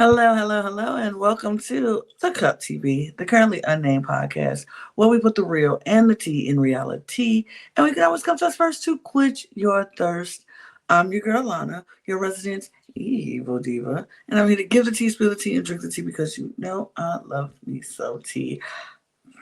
Hello, hello, hello, and welcome to the Cup TV, the Currently Unnamed Podcast, where we put the real and the tea in reality. And we can always come to us first to quench your thirst. I'm your girl, Lana, your resident evil diva, and I'm here to give the tea, spill the tea, and drink the tea because you know I love me so tea.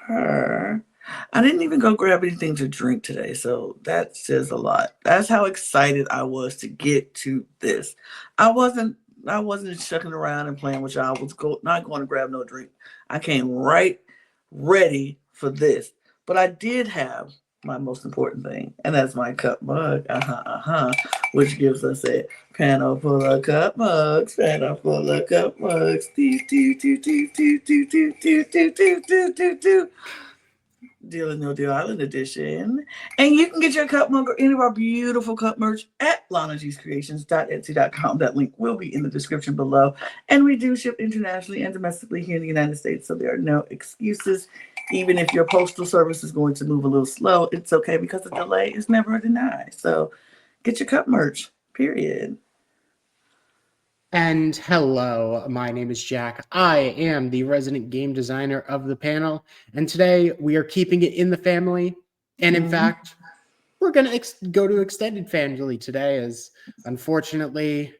Her. I didn't even go grab anything to drink today, so that says a lot. That's how excited I was to get to this. I wasn't I wasn't shucking around and playing with y'all. I was not going to grab no drink. I came right ready for this. But I did have my most important thing, and that's my cup mug, which gives us a panel full of cup mugs, panel full of cup mugs. Do, do, do, do, do, do, do, do, do, do, do, do, do. Deal or No Deal Island Edition. And you can get your cup mug or any of our beautiful cup merch at lanagcreations.etsy.com. That link will be in the description below. And we do ship internationally and domestically here in the United States, so there are no excuses. Even if your postal service is going to move a little slow, it's okay because a delay is never a deny. So get your cup merch, period. And hello, my name is Jack. I am the resident game designer of the panel, and today we are keeping it in the family. And in fact, we're going to go to extended family today, as unfortunately,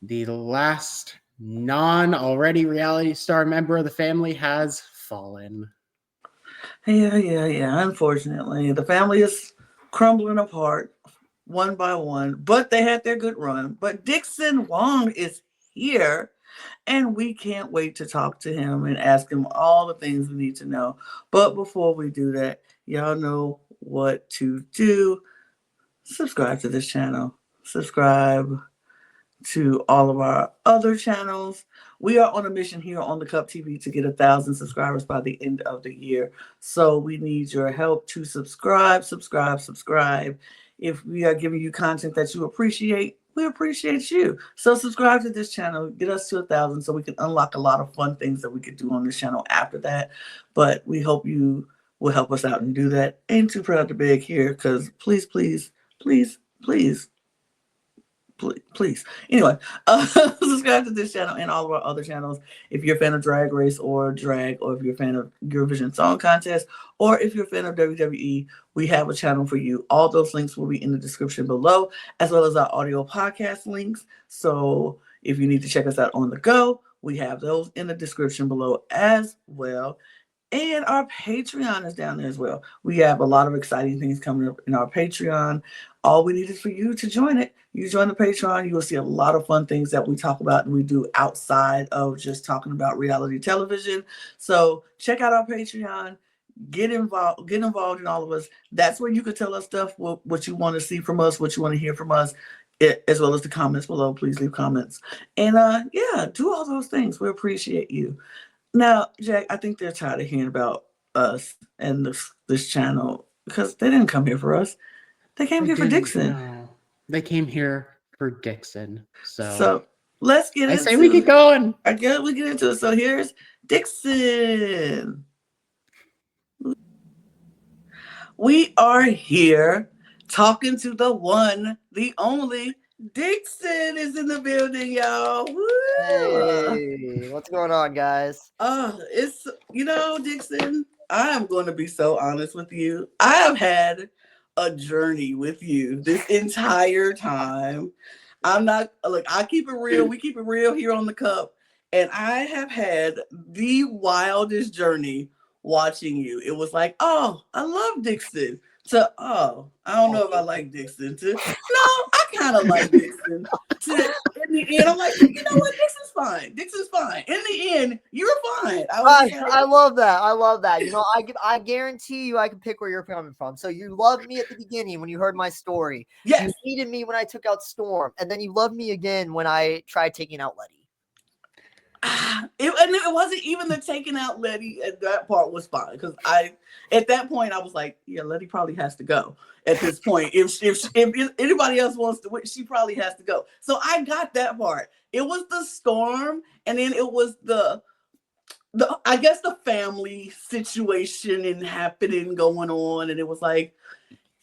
the last non-already reality star member of the family has fallen. Yeah. Unfortunately, the family is crumbling apart one by one, but they had their good run. But Dickson Wong is here, and we can't wait to talk to him and ask him all the things we need to know. But before we do that, y'all know what to do. Subscribe to this channel. Subscribe to all of our other channels. We are on a mission here on the Cup TV to get 1,000 subscribers by the end of the year. So we need your help to subscribe. If we are giving you content that you appreciate, we appreciate you. So subscribe to this channel, get us to 1,000 so we can unlock a lot of fun things that we could do on this channel after that. But we hope you will help us out and do that. Ain't too proud to beg here because please. Anyway, subscribe to this channel and all of our other channels. If you're a fan of Drag Race or Drag, or if you're a fan of Eurovision Song Contest, or if you're a fan of WWE, we have a channel for you. All those links will be in the description below, as well as our audio podcast links. So if you need to check us out on the go, we have those in the description below as well. And our Patreon is down there as well. We have a lot of exciting things coming up in our Patreon. All we need is for you to join it. You join the Patreon, you will see a lot of fun things that we talk about and we do outside of just talking about reality television. So check out our Patreon. Get involved in all of us. That's where you can tell us stuff, what you want to see from us, what you want to hear from us, as well as the comments below. Please leave comments. And do all those things. We appreciate you. Now, Jack, I think they're tired of hearing about us and this channel because they didn't come here for us. They came here for Dickson. No. They came here for Dickson. So let's get into it. I say we get going. I guess we get into it. So here's Dickson. We are here talking to the one, the only Dickson is in the building, y'all. Woo! Hey, what's going on, guys? It's Dickson, I am going to be so honest with you. I have had a journey with you this entire time. I keep it real. We keep it real here on the Cup. And I have had the wildest journey watching you. It was like, oh, I love Dickson. To, oh, I don't know if I like Dickson. To, no, I kind of like Dickson. To, in the end, I'm like, you know what? Dickson's fine. In the end, you're fine. I love that. I love that. I guarantee you I can pick where you're coming from. So you loved me at the beginning when you heard my story. Yes. You hated me when I took out Storm. And then you loved me again when I tried taking out Letty. It wasn't even the taking out Letty. That part was fine because at that point I was like, yeah, Letty probably has to go. At this point, if anybody else wants to win, she probably has to go. So I got that part. It was the Storm, and then it was the I guess the family situation and happening going on, and it was like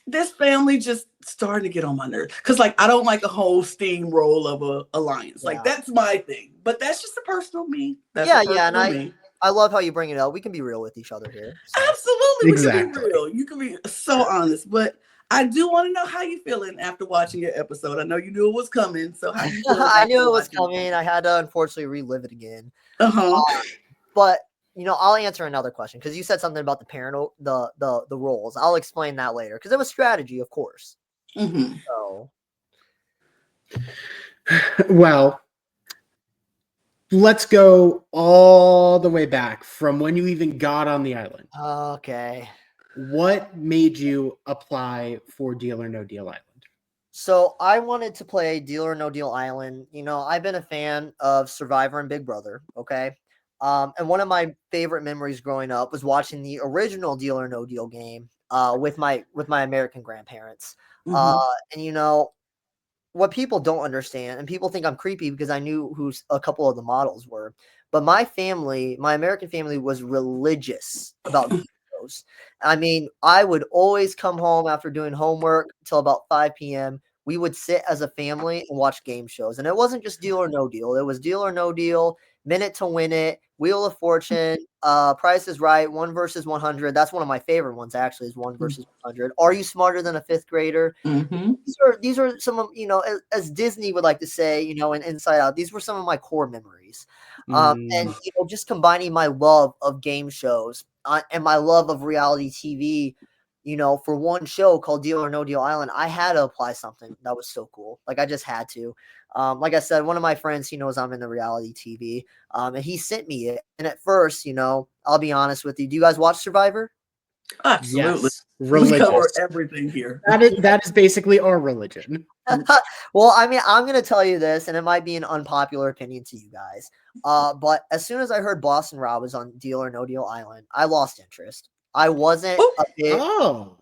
this family just starting to get on my nerves. Because, like, I don't like a whole steamroll of a alliance. Like, that's my thing. But that's just a personal me. That's a personal me. I love how you bring it up. We can be real with each other here. So. Absolutely. We can be real. You can be so honest. But I do want to know how you feeling after watching your episode. I know you knew it was coming. So how you feeling? I knew it was coming. I had to unfortunately relive it again. But I'll answer another question because you said something about the roles. I'll explain that later because it was strategy, of course. So, well, let's go all the way back from when you even got on the island. Okay. What made you apply for Deal or No Deal Island? So I wanted to play Deal or No Deal Island. I've been a fan of Survivor and Big Brother. Okay. And one of my favorite memories growing up was watching the original Deal or No Deal game with my American grandparents. And what people don't understand, and people think I'm creepy because I knew who a couple of the models were, but my American family was religious about game shows. I mean, I would always come home after doing homework till about 5 p.m. We would sit as a family and watch game shows. And it wasn't just Deal or No Deal. It was Deal or No Deal, Minute to Win It, Wheel of Fortune, Price is Right, 1 versus 100. That's one of my favorite ones, actually, is 1 versus 100. Are You Smarter Than a Fifth Grader? These are some of, as Disney would like to say, in Inside Out, these were some of my core memories. And, just combining my love of game shows and my love of reality TV, for one show called Deal or No Deal Island, I had to apply something that was so cool. Like, I just had to. Like I said, one of my friends, he knows I'm in the reality TV, and he sent me it. And at first, I'll be honest with you. Do you guys watch Survivor? Absolutely. Yes. We cover everything here. That is basically our religion. Well, I mean, I'm going to tell you this, and it might be an unpopular opinion to you guys. But as soon as I heard Boston Rob was on Deal or No Deal Island, I lost interest. I wasn't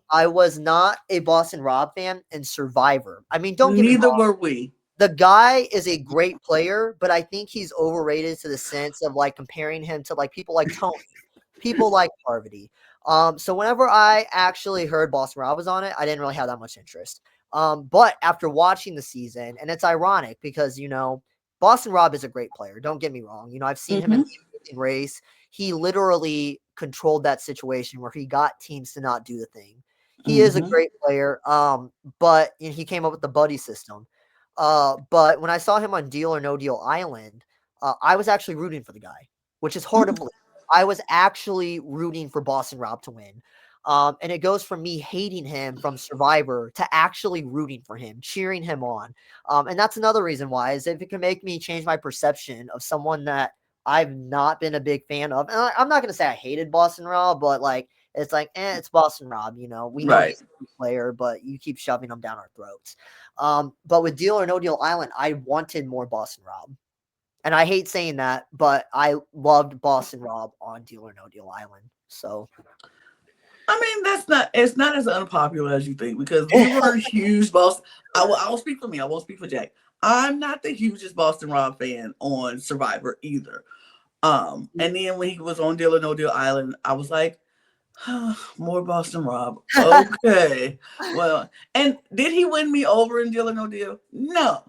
I was not a Boston Rob fan in Survivor. I mean, don't get me wrong. Neither were we. The guy is a great player, but I think he's overrated to the sense of like comparing him to like people like Tony, people like Parvati. So whenever I actually heard Boston Rob was on it, I didn't really have that much interest. But after watching the season, and it's ironic because, Boston Rob is a great player. Don't get me wrong. I've seen him in the race. He literally controlled that situation where he got teams to not do the thing. He is a great player. But he came up with the buddy system. But when I saw him on Deal or No Deal Island, I was actually rooting for the guy, which is hard to believe. I was actually rooting for Boston Rob to win. And it goes from me hating him from Survivor to actually rooting for him, cheering him on. And that's another reason why, is if it can make me change my perception of someone that I've not been a big fan of. And I'm not going to say I hated Boston Rob, but like, it's like, it's Boston Rob, we know he's a good player, but you keep shoving him down our throats. But with Deal or No Deal Island, I wanted more Boston Rob. And I hate saying that, but I loved Boston Rob on Deal or No Deal Island. So, I mean, it's not as unpopular as you think, because we were huge Boston. I will speak for me. I won't speak for Jack. I'm not the hugest Boston Rob fan on Survivor either. And then when he was on Deal or No Deal Island, I was like, more Boston Rob. Okay. Well, and did he win me over in Deal or No Deal? No,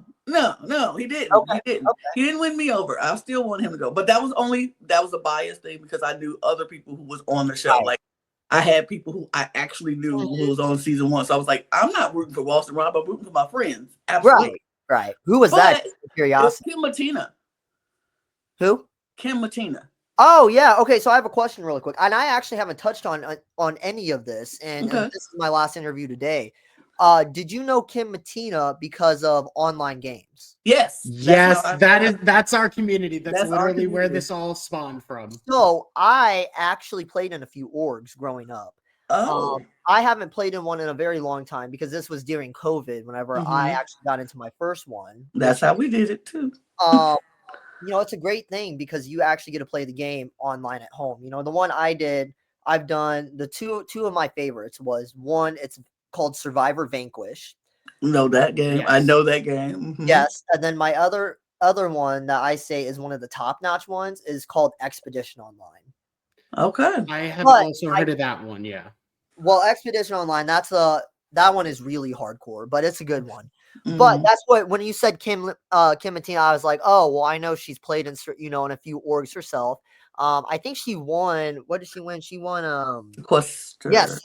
he didn't. Okay. He didn't win me over. I still want him to go. But that was a biased thing because I knew other people who was on the show. Right. Like, I had people who I actually knew who was on season 1. So I was like, I'm not rooting for Boston Rob. I'm rooting for my friends. Absolutely. Right. Who was that? Curiosity. Kim Matina. Who? Kim Matina. Oh, yeah. Okay, so I have a question really quick. And I actually haven't touched on any of this. And this is my last interview today. Did you know Kim Matina because of online games? Yes. That's our community. That's literally where this all spawned from. So I actually played in a few orgs growing up. I haven't played in one in a very long time because this was during COVID whenever I actually got into my first one. That's how we did it too. It's a great thing because you actually get to play the game online at home. The one I've done the two of my favorites was one, it's called Survivor Vanquish. Know that game. Yes. I know that game. Yes. And then my other one that I say is one of the top-notch ones is called Expedition Online. Okay. I have also heard of that one, yeah. Well, Expedition Online, that's a That one is really hardcore, but it's a good one. But Mhm. that's what when you said Kim and Tina, I was like, oh well, I know she's played in in a few orgs herself. I think she won. What did she win? She won Sequester. Yes.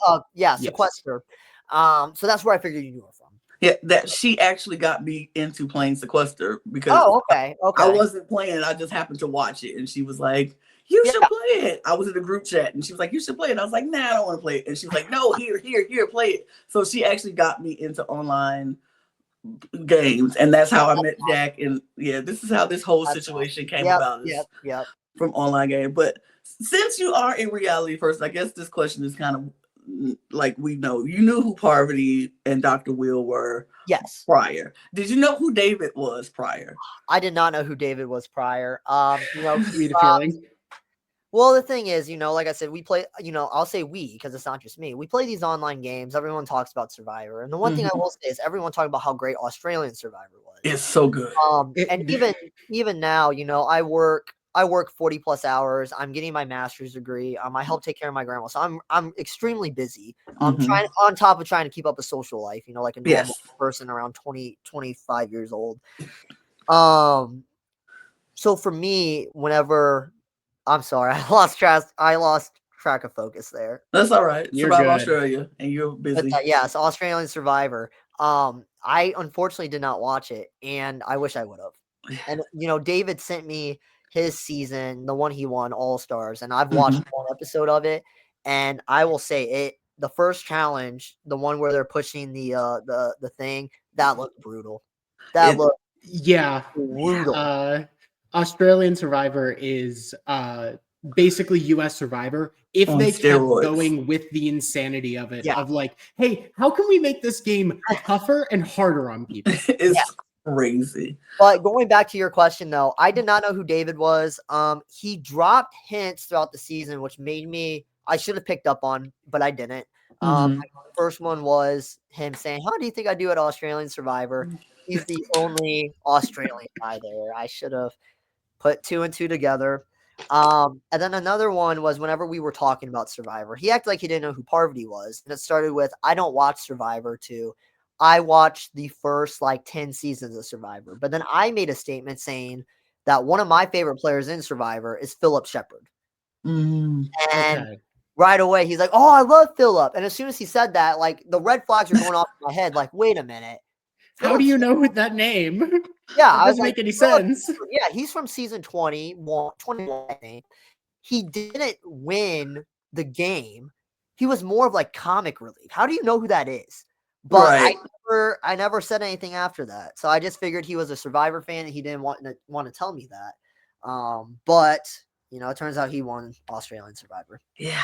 Sequester. So that's where I figured you knew her from. Yeah, that she actually got me into playing Sequester because Oh, okay, I okay. wasn't playing it. I just happened to watch it, and she was like, "You Yeah, should play it." I was in a group chat, and she was like, "You should play it." I was like, "Nah, I don't want to play it." And she was like, "No, here, play it." So she actually got me into online games, and that's how I met Jack. And yeah, this is how this whole that's situation awesome. came Yep, about, is yep. from online game. But since you are a reality person, I guess this question is kind of like, we know you knew who Parvati and Dr. Will were Yes. prior. Did you know who David was prior? I did not know who David was prior. We had a feeling. Well, the thing is, like I said, we play, I'll say we because it's not just me. We play these online games. Everyone talks about Survivor. And the one thing I will say is everyone talking about how great Australian Survivor was. It's so good. And even now, I work 40 plus hours. I'm getting my master's degree. I help take care of my grandma. So I'm extremely busy. Trying on top of trying to keep up a social life, like a normal Yes. person around 20, 25 years old. So for me, whenever I'm sorry, I lost track of focus there. That's all right. You're Survive good. Australia, and you're But busy. yes, Australian Survivor. I unfortunately did not watch it, and I wish I would have. And David sent me his season, the one he won, All Stars, and I've watched one episode of it. And I will say it. The first challenge, the one where they're pushing the thing, that looked brutal. That It, looked Yeah. brutal. Australian Survivor is basically US Survivor if on they kept steroids. going with the insanity of it, Yeah. of like, hey, how can we make this game tougher and harder on people? It's crazy. But going back to your question, though, I did not know who David was. He dropped hints throughout the season, which made me. I should have picked up on, but I didn't. Mhm. The first one was him saying, "How do you think I do at Australian Survivor?" He's the only Australian guy there. I should have put two and two together. And then another one was whenever we were talking about Survivor, he acted like he didn't know who Parvati was. And it started with, I don't watch Survivor, to I watched the first like 10 seasons of Survivor. But then I made a statement saying that one of my favorite players in Survivor is Philip Shepard. Mm. And Okay. right away, he's like, oh, I love Philip. And as soon as he said that, like the red flags are going off in my head. Like, wait a minute. How do Philip you know with that name? Yeah, That I was doesn't like, make any Philip sense. Shepard, yeah, he's from season 21, I think. He didn't win the game. He was more of like comic relief. How do you know who that is? But Right. I never said anything after that. So I just figured he was a Survivor fan and he didn't want to tell me that. But it turns out he won Australian Survivor. Yeah.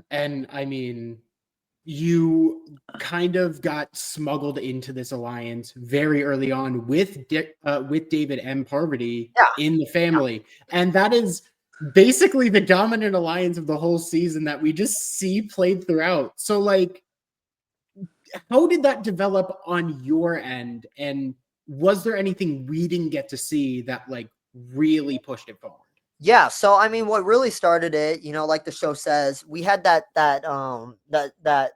And I mean, you kind of got smuggled into this alliance very early on with David and Parvati Yeah. in the family, and that is basically the dominant alliance of the whole season that we just see played throughout. So, like, how did that develop on your end, and was there anything we didn't get to see that like really pushed it forward? Yeah, so I mean, what really started it, like the show says, we had that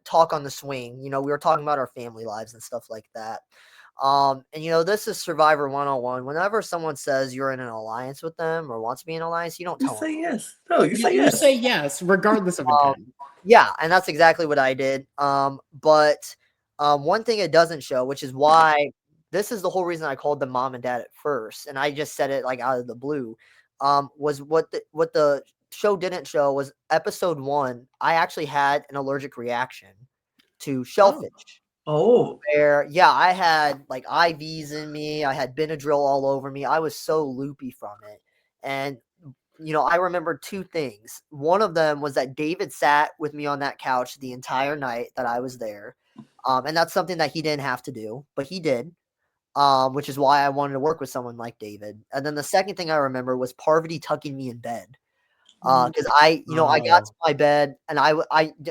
talk on the swing. We were talking about our family lives and stuff like that. And this is Survivor 101. Whenever someone says you're in an alliance with them or wants to be in an alliance, you don't You tell them. say yes. No, you say You yes. say yes, regardless of intent. Yeah, and that's exactly what I did. But one thing it doesn't show, which is why this is the whole reason I called them mom and dad at first, and I just said it like out of the blue. Was what the show didn't show was episode 1. I actually had an allergic reaction to shellfish. Oh. Where I had like IVs in me, I had Benadryl all over me. I was so loopy from it, and I remember two things. One of them was that David sat with me on that couch the entire night that I was there. And that's something that he didn't have to do, but he did. Which is why I wanted to work with someone like David. And then the second thing I remember was Parvati tucking me in bed. Because I got to my bed and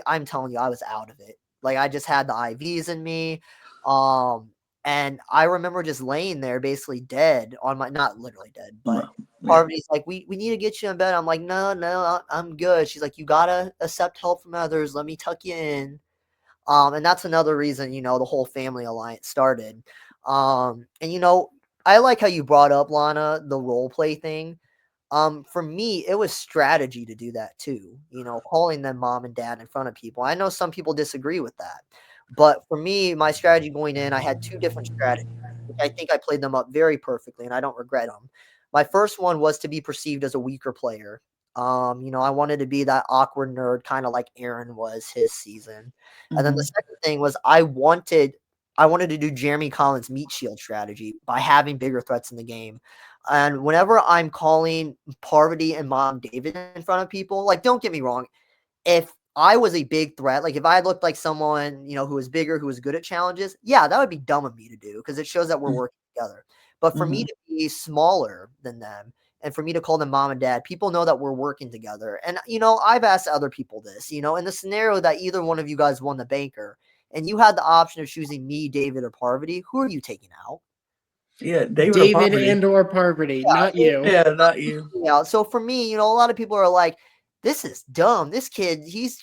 I'm telling you, I was out of it. Like I just had the IVs in me. And I remember just laying there basically dead on my, not literally dead, but Parvati's like, we need to get you in bed. I'm like, no, I'm good. She's like, you gotta accept help from others. Let me tuck you in. And that's another reason, the whole family alliance started. And I like how you brought up, Lana, the role play thing. For me, it was strategy to do that too. Calling them mom and dad in front of people. I know some people disagree with that, but for me, my strategy going in, I had two different strategies. I think I played them up very perfectly, and I don't regret them. My first one was to be perceived as a weaker player. I wanted to be that awkward nerd, kind of like Aaron was his season. And then the second thing was I wanted to do Jeremy Collins' meat shield strategy by having bigger threats in the game. And whenever I'm calling Parvati and Mom David in front of people, like, don't get me wrong, if I was a big threat, like if I looked like someone, who was bigger, who was good at challenges, yeah, that would be dumb of me to do because it shows that we're working together. But for me to be smaller than them and for me to call them mom and dad, people know that we're working together. And, I've asked other people this, in the scenario that either one of you guys won the banker and you had the option of choosing me, David, or Parvati, who are you taking out? Yeah, David and or Parvati, not you. Yeah, not you. Yeah. So for me, a lot of people are like, this is dumb. This kid, he's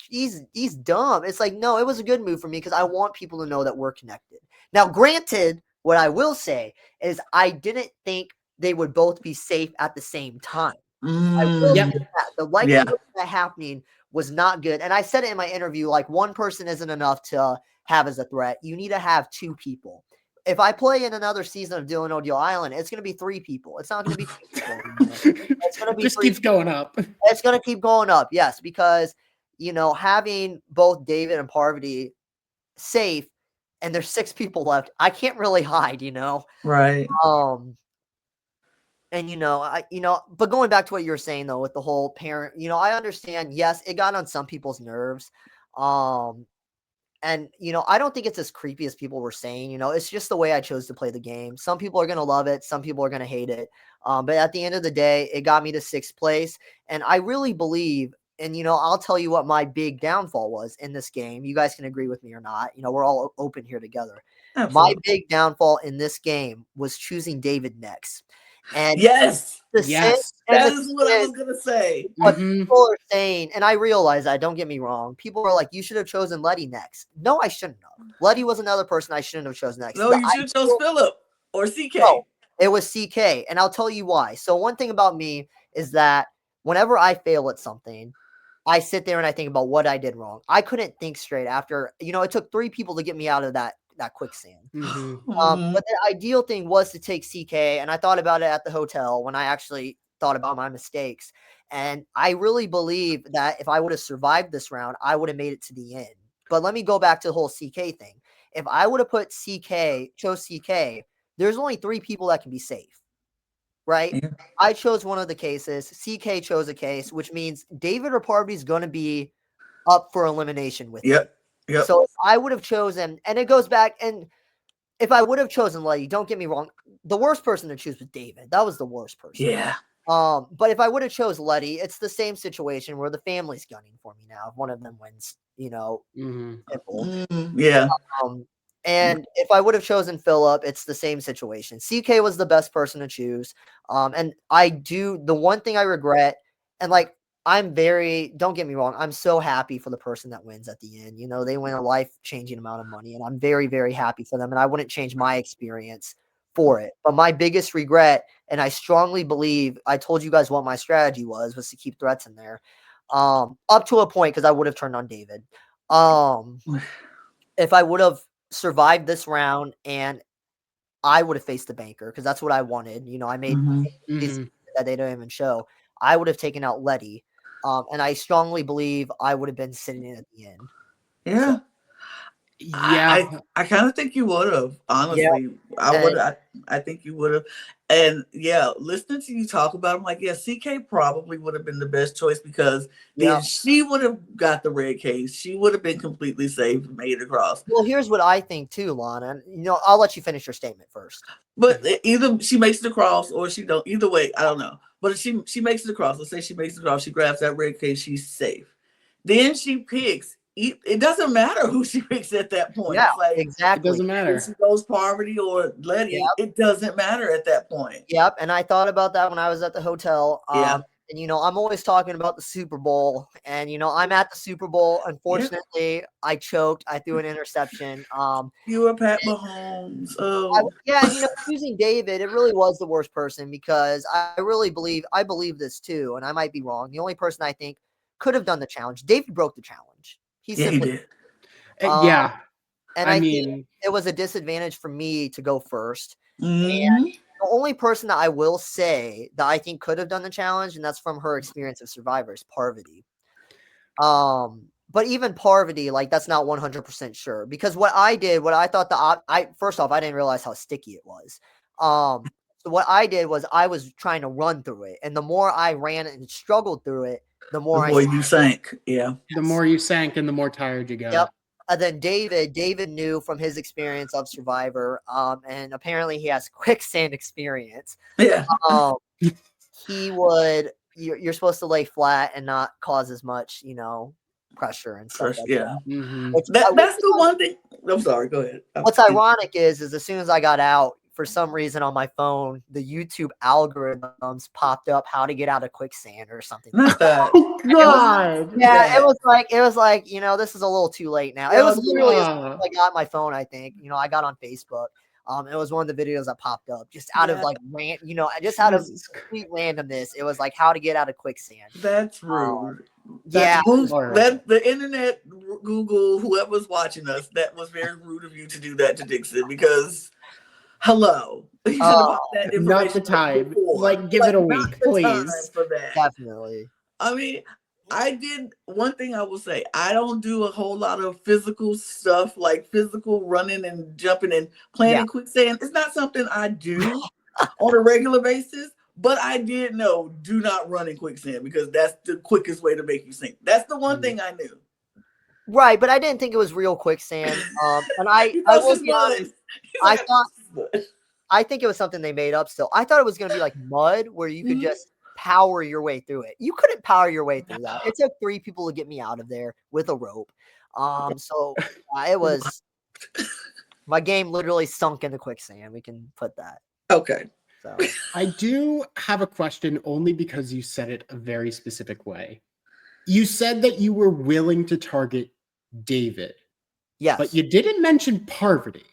dumb. It's like, no, it was a good move for me because I want people to know that we're connected. Now, granted, what I will say is I didn't think they would both be safe at the same time. I will say that. The likelihood of that happening was not good. And I said it in my interview, like one person isn't enough to have as a threat. You need to have two people. If I play in another season of Deal or No Deal Island, it's going to be three people. It's not going to be two people anymore. It's going to be just keeps going up. It's going to keep going up, yes, because having both David and Parvati safe, and there's 6 people left, I can't really hide, Right. And but going back to what you were saying though with the whole parent, I understand. Yes, it got on some people's nerves. And, I don't think it's as creepy as people were saying. It's just the way I chose to play the game. Some people are going to love it. Some people are going to hate it. But at the end of the day, it got me to 6th place. And I really believe, and, I'll tell you what my big downfall was in this game. You guys can agree with me or not. We're all open here together. Absolutely. My big downfall in this game was choosing David next. And yes, that is what I was gonna say. What people are saying, and I realize that, don't get me wrong. People are like, you should have chosen Letty next. No, I shouldn't have. Letty was another person I shouldn't have chosen next. No, you should have chose Philip or CK. No, it was CK, and I'll tell you why. So one thing about me is that whenever I fail at something, I sit there and I think about what I did wrong. I couldn't think straight after, it took 3 people to get me out of that quicksand. But the ideal thing was to take CK, and I thought about it at the hotel when I actually thought about my mistakes. And I really believe that if I would have survived this round, I would have made it to the end. But let me go back to the whole CK thing. If I would have chose CK, there's only 3 people that can be safe, right? Yeah. I chose one of the cases. CK chose a case, which means David or Parvati is going to be up for elimination with me. Yep. So if I would have chosen, and it goes back, and if I would have chosen Letty, don't get me wrong, the worst person to choose was David. That was the worst person. Yeah. But if I would have chose Letty, it's the same situation where the family's gunning for me now. If one of them wins, Yeah. And if I would have chosen Philip, it's the same situation. CK was the best person to choose. And the one thing I regret, and don't get me wrong, I'm so happy for the person that wins at the end. They win a life-changing amount of money, and I'm very, very happy for them, and I wouldn't change my experience for it. But my biggest regret, and I strongly believe, I told you guys what my strategy was to keep threats in there, up to a point, because I would have turned on David. If I would have survived this round, and I would have faced the banker, because that's what I wanted. I made that they don't even show. I would have taken out Letty. And I strongly believe I would have been sitting in at the end. Yeah. Yeah. I kind of think you would have, honestly. Yeah. I think you would have. And yeah, listening to you talk about him, like, yeah, CK probably would have been the best choice, because then she would have got the red case. She would have been completely safe and made it across. Well, here's what I think too, Lana. I'll let you finish your statement first. But either she makes it across or she don't. Either way, I don't know. But if she makes it across, let's say she makes it across, she grabs that red case, she's safe. Then she picks it doesn't matter who she picks at that point. Yeah, It's like, It exactly. doesn't matter. if she goes Parvati or Letty, Yep. it doesn't matter at that point. Yep. And I thought about that when I was at the hotel. Yeah. And I'm always talking about the Super Bowl, and I'm at the Super Bowl. Unfortunately, I choked. I threw an interception. You were Pat Mahomes. Oh, Choosing David, it really was the worst person, because I believe this too, and I might be wrong. The only person I think could have done the challenge, David broke the challenge. He yeah, he simply did. Yeah. and I I think mean, it was a disadvantage for me to go first. Mhm. The only person that I will say that I think could have done the challenge, and that's from her experience of Survivor, is Parvati. But even Parvati, like, that's not 100% sure, because what I thought first off, I didn't realize how sticky it was. So what I did was I was trying to run through it, and the more I ran and struggled through it, the more Before you sank. Yeah. the more you sank and the more tired you got. Yep. And then David knew from his experience of Survivor, and apparently he has quicksand experience. Yeah. You're supposed to lay flat and not cause as much, pressure and stuff like Yeah. that. Mhm. That's the one thing. I'm sorry. Go ahead. What's ironic is as soon as I got out, for some reason on my phone, the YouTube algorithms popped up how to get out of quicksand or something. Not that. Oh God. Yeah, it was like this is a little too late now. It was literally as soon Yeah. as I got my phone, I think. I got on Facebook. It was one of the videos that popped up just out of just out of Jesus Christ. complete randomness. It was like how to get out of quicksand. That's rude. Yeah. That the internet, Google, whoever's watching us, that was very rude of you to do that to Dixon, because hello. You should have popped that information Not the time. before. Like, give it a not week, the time please. for that. Definitely. I mean, I did one thing I will say. I don't do a whole lot of physical stuff, like physical running and jumping and playing in quicksand. It's not something I do on a regular basis, but I did know, do not run in quicksand, because that's the quickest way to make you sink. That's the one thing I knew. Right, but I didn't think it was real quicksand. And I will be honest, I think it was something they made up still. I thought it was going to be like mud where you could just power your way through it. You couldn't power your way through that. It took 3 people to get me out of there with a rope. So it was my game literally sunk into quicksand. We can put that. Okay. So I do have a question, only because you said it a very specific way. You said that you were willing to target David. yes. But you didn't mention Parvati.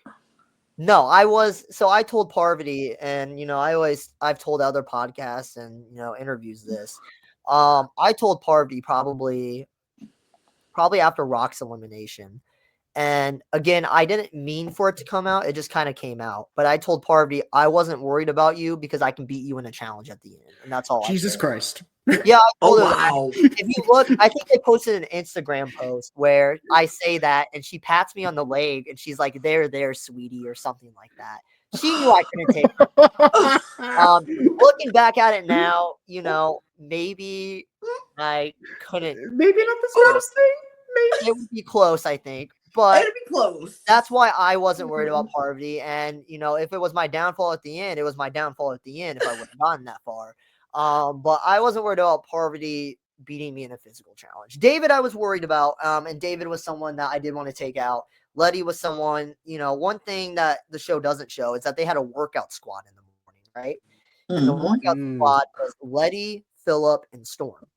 No, I told Parvati, and I've told other podcasts and interviews this. I told Parvati probably after Rock's elimination. And again, I didn't mean for it to come out. It just kind of came out. But I told Parvati I wasn't worried about you because I can beat you in a challenge at the end. And that's all. Jesus Christ. Yeah, I told her that. Wow. If you look, I think they posted an Instagram post where I say that, and she pats me on the leg, and she's like, there, sweetie, or something like that. She knew I couldn't take it. Looking back at it now, maybe I couldn't. Maybe not the smartest thing. Maybe. It would be close, I think. But It'd be close. that's why I wasn't worried about Parvati. And, if it was my downfall at the end, it was my downfall at the end if I would have gotten that far. But I wasn't worried about Parvati beating me in a physical challenge. David, I was worried about, and David was someone that I did want to take out. Letty was someone, one thing that the show doesn't show is that they had a workout squad in the morning, right? And the workout squad was Letty, Phillip, and Storm.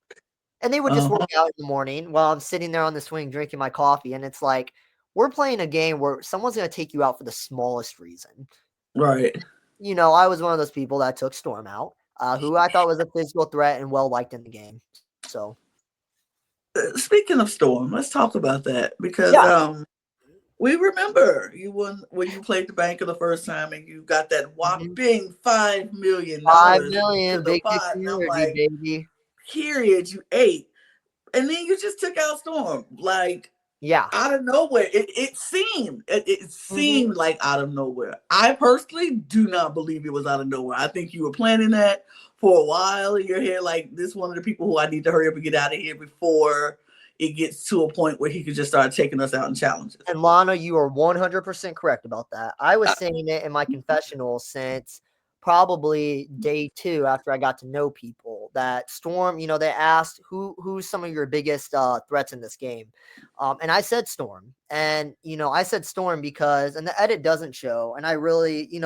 And they would just work out in the morning while I'm sitting there on the swing drinking my coffee. And it's like, we're playing a game where someone's going to take you out for the smallest reason. Right. I was one of those people that took Storm out, who I thought was a physical threat and well-liked in the game. So, speaking of Storm, let's talk about that, because we remember you won when you played the banker the first time, and you got that whopping $5 million. $5 million, big like, baby. Period. You ate, and then you just took out Storm, like, out of nowhere. It seemed like out of nowhere. I personally do not believe it was out of nowhere. I think you were planning that for a while in your head, like, this one of the people who I need to hurry up and get out of here before it gets to a point where he could just start taking us out in challenges. And Lana, you are 100% correct about that. I was saying it in my confessional since probably day 2 after I got to know people that Storm, they asked who's some of your biggest threats in this game. And I said Storm. And, I said Storm because, and the edit doesn't show, and I really, you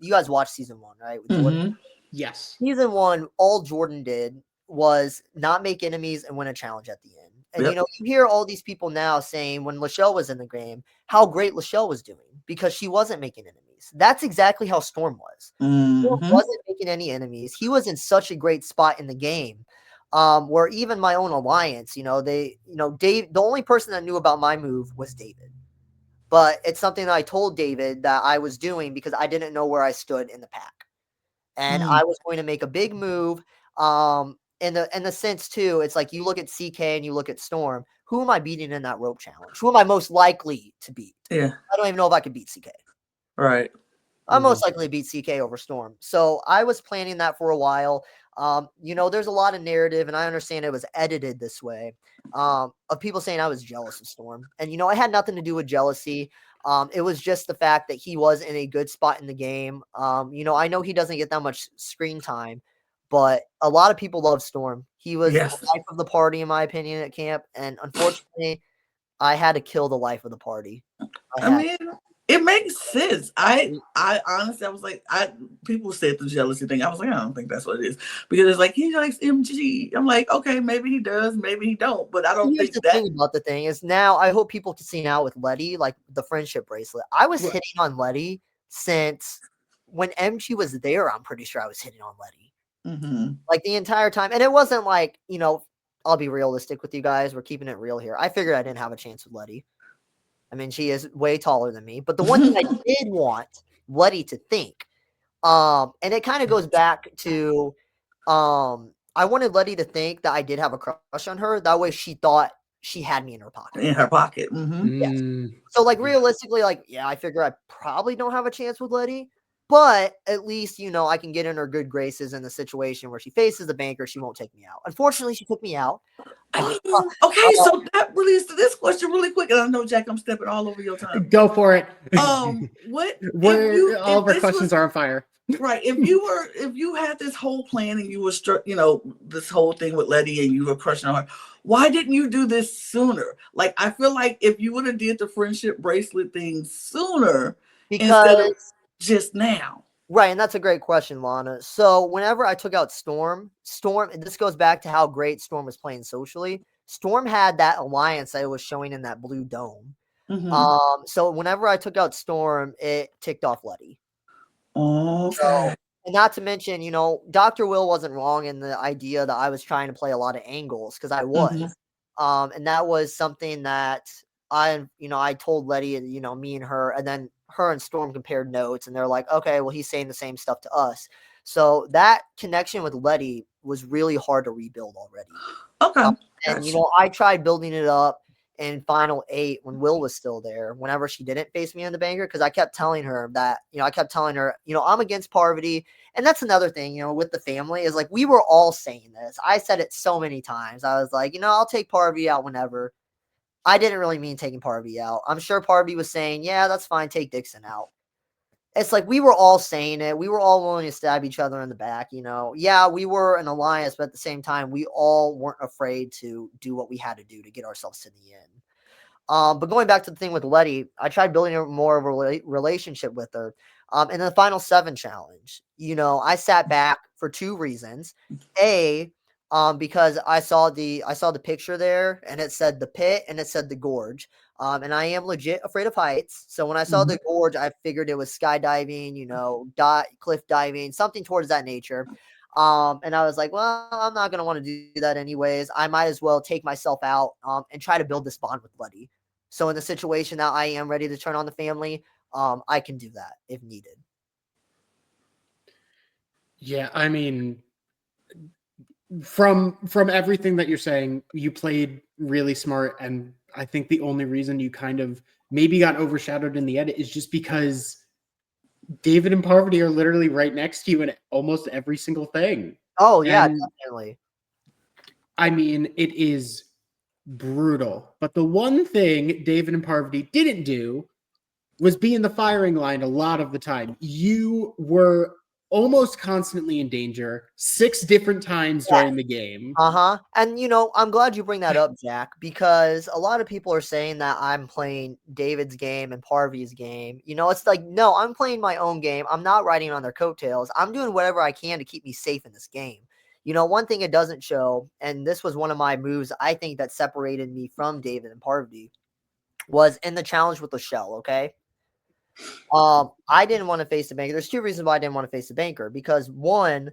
guys watched season 1, right? With Jordan? Mm-hmm. Yes. Season 1, all Jordan did was not make enemies and win a challenge at the end. And, Yep. you hear all these people now saying when Lachelle was in the game, how great Lachelle was doing because she wasn't making enemies. That's exactly how Storm was. Storm Mm-hmm. wasn't making any enemies. He was in such a great spot in the game, where even my own alliance, Dave, the only person that knew about my move was David. But it's something that I told David that I was doing because I didn't know where I stood in the pack. And I was going to make a big move. In the sense too, it's like you look at CK and you look at Storm. Who am I beating in that rope challenge? Who am I most likely to beat? Yeah. I don't even know if I could beat CK. Right. I'm most likely to beat CK over Storm. So I was planning that for a while. There's a lot of narrative, and I understand it was edited this way, of people saying I was jealous of Storm. And, it had nothing to do with jealousy. It was just the fact that he was in a good spot in the game. I know he doesn't get that much screen time, but a lot of people love Storm. He was Yes. the life of the party, in my opinion, at camp. And unfortunately, I had to kill the life of the party. I mean, it makes sense. I honestly, I was like, people said the jealousy thing. I was like, I don't think that's what it is, because it's like he likes MG. I'm like, okay, maybe he does, maybe he don't, but I don't Here's think the thing about the thing is now I hope people can see now with Letty, like the friendship bracelet. I was hitting on Letty since when MG was there. I'm pretty sure I was hitting on Letty, like the entire time, and it wasn't like I'll be realistic with you guys. We're keeping it real here. I figured I didn't have a chance with Letty. I mean, she is way taller than me. But the one thing I did want Letty to think, and it kind of goes back to, I wanted Letty to think that I did have a crush on her. That way she thought she had me in her pocket. In her pocket. Yes. So, like, realistically, I figure I probably don't have a chance with Letty. But at least, I can get in her good graces in the situation where she faces the banker. She won't take me out. Unfortunately, she took me out. Okay, so that leads to this question really quick. And I know, Jack, I'm stepping all over your time. Go for it. What? All of our questions are on fire. Right. If you had this whole plan and you were this whole thing with Letty and you were crushing on her, why didn't you do this sooner? Like, I feel like if you would have did the friendship bracelet thing sooner instead of just now. Right, and that's a great question, Lana. So whenever I took out Storm, and this goes back to how great Storm was playing socially. Storm had that alliance that it was showing in that blue dome. So whenever I took out Storm, it ticked off Letty. Okay. So, and not to mention, Dr. Will wasn't wrong in the idea that I was trying to play a lot of angles, because I was. And that was something that I told Letty, and me and her, and then her and Storm compared notes, and they're like, okay, well, he's saying the same stuff to us. So that connection with Letty was really hard to rebuild already. Okay. And I tried building it up in Final 8 when Will was still there, whenever she didn't face me in the banker, because I kept telling her that, I'm against Parvati. And that's another thing, with the family, is like, we were all saying this. I said it so many times. I was like, I'll take Parvati out whenever. I didn't really mean taking Parvati out. I'm sure Parvati was saying, yeah, that's fine, take Dickson out. It's like we were all saying it. We were all willing to stab each other in the back, Yeah, we were an alliance, but at the same time, we all weren't afraid to do what we had to do to get ourselves to the end. But going back to the thing with Letty, I tried building more of a relationship with her. In the Final 7 challenge, I sat back for 2 reasons. Because I saw the picture there, and it said the pit and it said the gorge. And I am legit afraid of heights. So when I saw the gorge, I figured it was skydiving, cliff diving, something towards that nature. And I was like, well, I'm not going to want to do that anyways. I might as well take myself out and try to build this bond with Letty. So in the situation that I am ready to turn on the family, I can do that if needed. Yeah, I mean, from everything that you're saying, you played really smart, and I think the only reason you kind of maybe got overshadowed in the edit is just because David and Parvati are literally right next to you in almost every single thing. Oh yeah, definitely. I mean, it is brutal. But the one thing David and Parvati didn't do was be in the firing line a lot of the time. You were almost constantly in danger 6 different times during the game. And I'm glad you bring that up, Jack, because a lot of people are saying that I'm playing David's game and Parvy's game. It's like, no, I'm playing my own game. I'm not riding on their coattails. I'm doing whatever I can to keep me safe in this game. One thing it doesn't show, and this was one of my moves I think that separated me from David and Parvy, was in the challenge with the shell, okay? I didn't want to face the banker. There's 2 reasons why I didn't want to face the banker. Because one,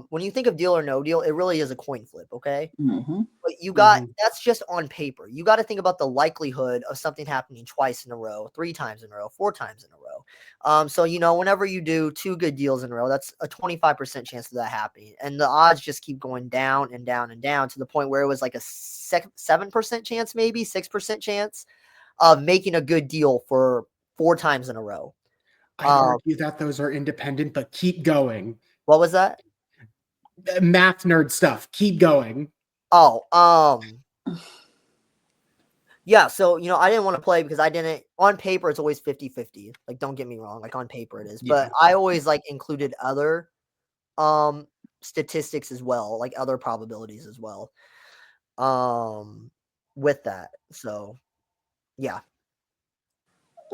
when you think of deal or no deal, it really is a coin flip, okay? But that's just on paper. You got to think about the likelihood of something happening twice in a row, 3 times in a row, 4 times in a row. So whenever you do 2 good deals in a row, that's a 25% chance of that happening. And the odds just keep going down and down and down to the point where it was like a 7% chance, maybe 6% chance of making a good deal for 4 times in a row. I argue that those are independent, but keep going. What was that? Math nerd stuff. Keep going. Yeah, so I didn't want to play because I didn't on paper it's always 50-50. Like, don't get me wrong, like on paper it is. Yeah. But I always like included other statistics as well, like other probabilities as well. With that. So yeah.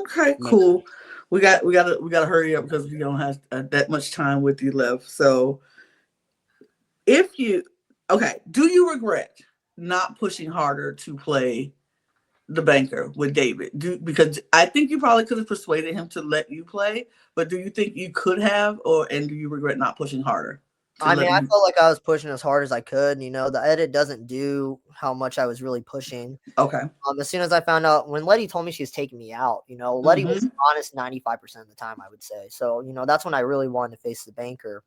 Okay, cool. We gotta hurry up because we don't have that much time with you left. So, do you regret not pushing harder to play the banker with David? Because I think you probably could have persuaded him to let you play, but do you think you could have, and do you regret not pushing harder? I mean, I felt like I was pushing as hard as I could. The edit doesn't do how much I was really pushing. Okay. As soon as I found out, when Letty told me she was taking me out, Letty was honest 95% of the time, I would say. So, that's when I really wanted to face the banker.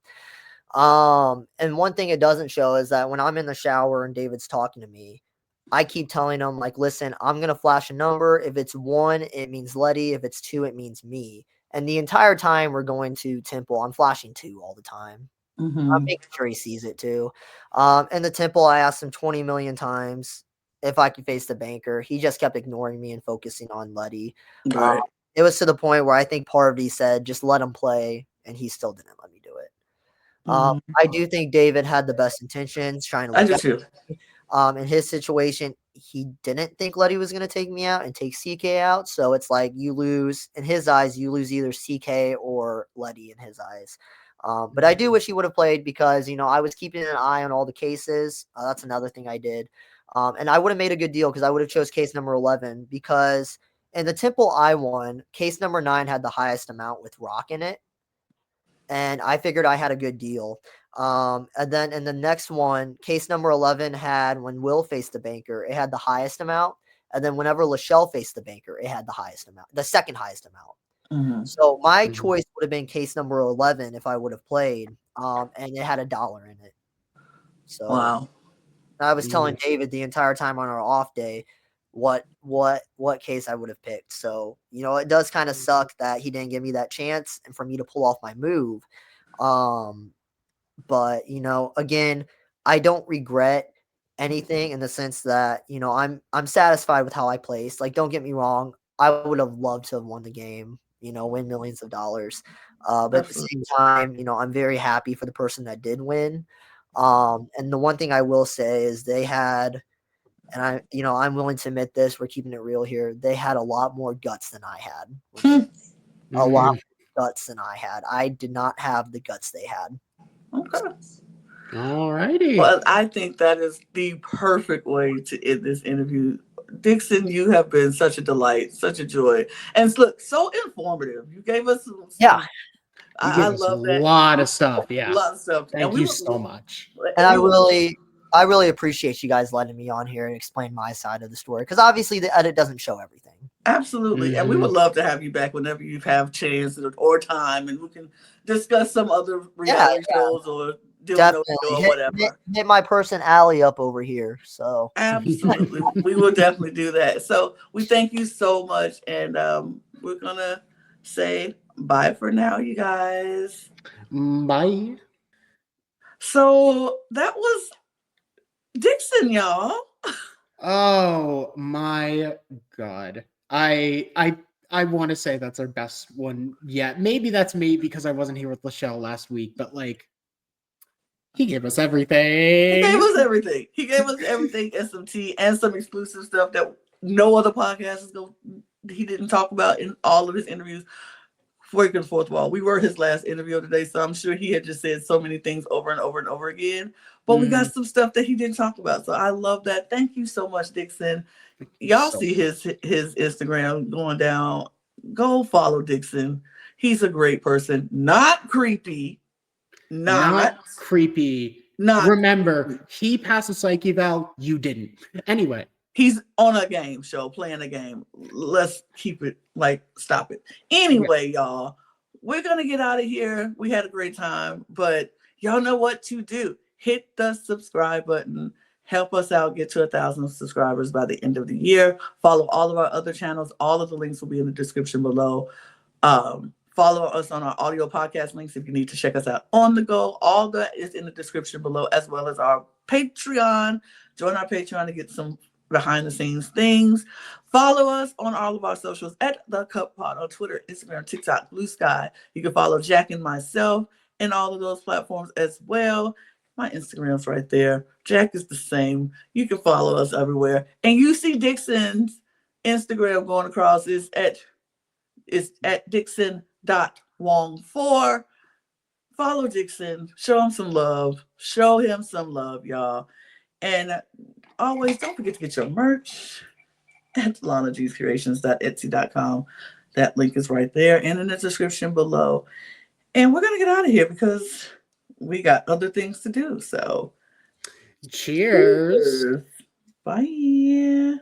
And one thing it doesn't show is that when I'm in the shower and David's talking to me, I keep telling him, like, listen, I'm going to flash a number. If it's 1, it means Letty. If it's 2, it means me. And the entire time we're going to Temple, I'm flashing 2 all the time. I'm making sure he sees it too. In the Temple, I asked him 20 million times if I could face the banker. He just kept ignoring me and focusing on Letty. Right. It was to the point where I think Parvy said, just let him play, and he still didn't let me do it. I do think David had the best intentions, trying to look out. In his situation, he didn't think Letty was going to take me out and take CK out. So it's like you lose, in his eyes, you lose either CK or Letty in his eyes. But I do wish he would have played because, I was keeping an eye on all the cases. That's another thing I did. And I would have made a good deal because I would have chose case number 11 because in the Temple I won, case number 9 had the highest amount with Rock in it. And I figured I had a good deal. And then in the next one, case number 11 had when Will faced the banker, it had the highest amount. And then whenever Lachelle faced the banker, it had the highest amount, the second highest amount. So my choice would have been case number 11 if I would have played, and it had $1 in it. So wow. I was telling David the entire time on our off day what case I would have picked. So, it does kind of suck that he didn't give me that chance and for me to pull off my move. But, again, I don't regret anything in the sense that, I'm satisfied with how I placed. Like, don't get me wrong. I would have loved to have won the game, win millions of dollars. But at the same time, I'm very happy for the person that did win. And the one thing I will say is they had, and I'm willing to admit this, we're keeping it real here. They had a lot more guts than I had. A lot more guts than I had. I did not have the guts they had. Okay. All righty. Well, I think that is the perfect way to end this interview. Dickson, you have been such a delight, such a joy, and look, so informative. You gave us some I love that. A lot of stuff. Yeah. A lot of stuff. Thank you so much. And I really appreciate you guys letting me on here and explain my side of the story because obviously the edit doesn't show everything. Absolutely. And we would love to have you back whenever you have chance or time and we can discuss some other reality shows or definitely or whatever. Hit my person Allie up over here. So absolutely. We will definitely do that. So we thank you so much. And we're gonna say bye for now, you guys. Bye. So that was Dickson, y'all. Oh my God. I I want to say that's our best one yet. Maybe that's me because I wasn't here with Lachelle last week, but like, he gave us everything. He gave us everything. He gave us everything and some tea and some exclusive stuff that no other podcast is going. He didn't talk about in all of his interviews. Breaking the fourth wall. We were his last interview today, so I'm sure he had just said so many things over and over and over again. But we got some stuff that he didn't talk about, so I love that. Thank you so much, Dickson. Y'all see his Instagram going down. Go follow Dickson. He's a great person. Not creepy. Not creepy. Not Remember, creepy. he passed a psych eval. You didn't. Anyway. He's on a game show, playing a game. Let's keep it, stop it. Anyway, y'all, we're going to get out of here. We had a great time, but y'all know what to do. Hit the subscribe button. Help us out, get to 1,000 subscribers by the end of the year. Follow all of our other channels. All of the links will be in the description below. Follow us on our audio podcast links if you need to check us out on the go. All that is in the description below, as well as our Patreon. Join our Patreon to get some behind the scenes things. Follow us on all of our socials at The Cup Pod on Twitter, Instagram, TikTok, Blue Sky. You can follow Jack and myself and all of those platforms as well. My Instagram's right there. Jack is the same. You can follow us everywhere. And you see Dickson's Instagram going across is at Dickson.Wong4. Follow Dickson. Show him some love. Show him some love, y'all. And always, don't forget to get your merch at LanaG'sCreations.etsy.com. That link is right there and in the description below. And we're going to get out of here because we got other things to do. So, cheers. Bye.